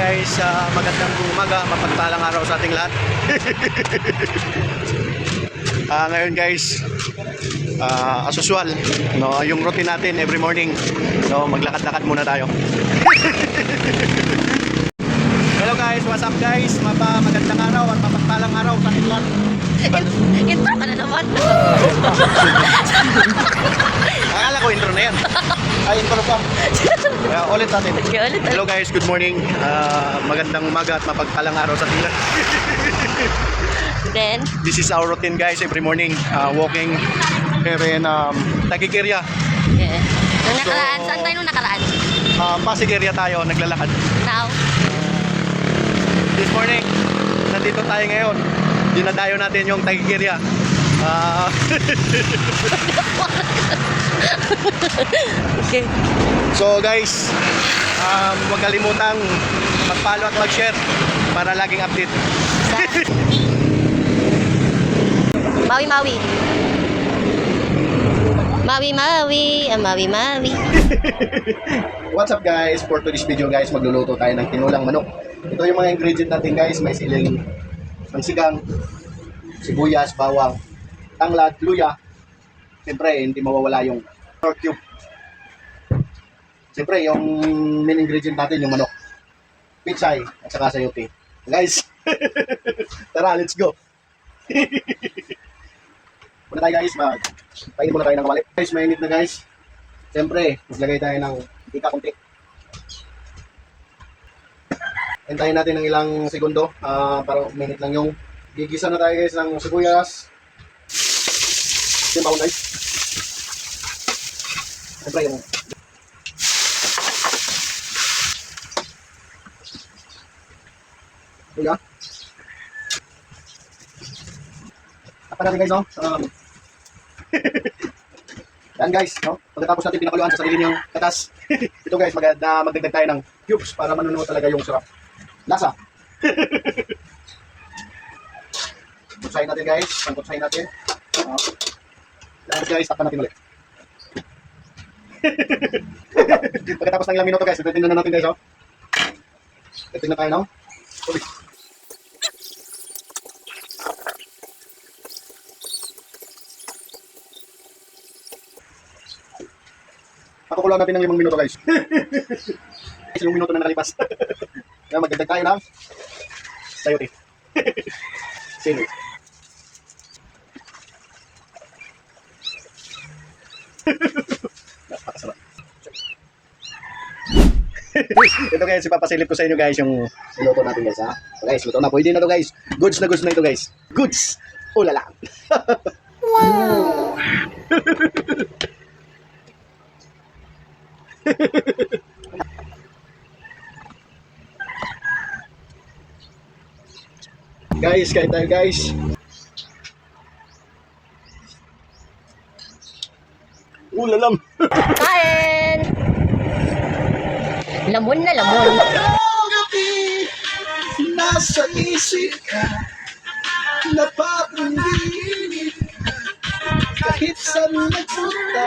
guys, magandang umaga, mapagpalang araw sa ating lahat. Ngayon guys, as usual, no, yung routine natin every morning, no, maglakad-lakad muna tayo. Hello guys, what's up guys? Magandang araw at mapagpalang araw sa ating lahat. Intro ka na naman. Akala ko intro na yan. Ay, intro pa. Ulit natin. Hello guys, good morning. Magandang umaga at mapagpalang araw sa ating lahat. Then, This is our routine guys every morning, walking here in Taguig-area. yeah. Nung nakaraan, saan tayo nung nakaraan? Pasig area tayo, naglalakad. Now? This morning, nandito tayo ngayon. Dinadayo natin yung Taguig-area. Okay. So guys, huwag kalimutang mag-follow at mag-share para laging update. Mawi-mawi. Mawi-mawi. Mawi-mawi. What's up guys? For today's video guys, magluluto tayo ng tinulang manok. Ito yung mga ingredient natin guys. May siling, sigang, sibuyas, bawang, tanglad, luya. Siyempre, hindi mawawala yung pork cube. Siyempre, yung main ingredient natin, yung manok. Pichay, at saka sayote. Guys, tara, let's go. Muna tayo guys, painin muna tayo ng kawali. Guys, mainit na guys. Siyempre, maglagay tayo ng tika kunti. Hintayin natin ng ilang segundo para minute lang yung gigisa na tayo guys ng sibuyas. Yung bawang guys. Siyempre yung luya. Apa natin guys, no? Yan guys, no? Pagkatapos natin pinakuluan sa sarili niyang katas, ito guys, magdagdag tayo ng cubes para manunuot talaga yung sarap. Lasa. Kutsahin natin guys, pangkutsahin natin. Yan guys, takpan natin ulit. Pagkatapos ng ilang minuto guys, ititingnan na natin guys, oh. Ititingnan tayo, no? Ulit. Pakukulang natin ng 5 minuto guys. 5 minuto na nakalipas. Kaya magdagdag tayo ng sayote. Sili. Napakasarap. Ito guys, ipapasilip ko sa inyo guys yung luto natin guys, ha. So guys, luto na. Pwede na to guys. Goods na ito guys. Goods. Ulala. Wow. Guys, kain tayo guys. Ulalam. Kain! Lamon na lamon. Gabi, nasa isip ka, napapangingin kahit saan nagpunta.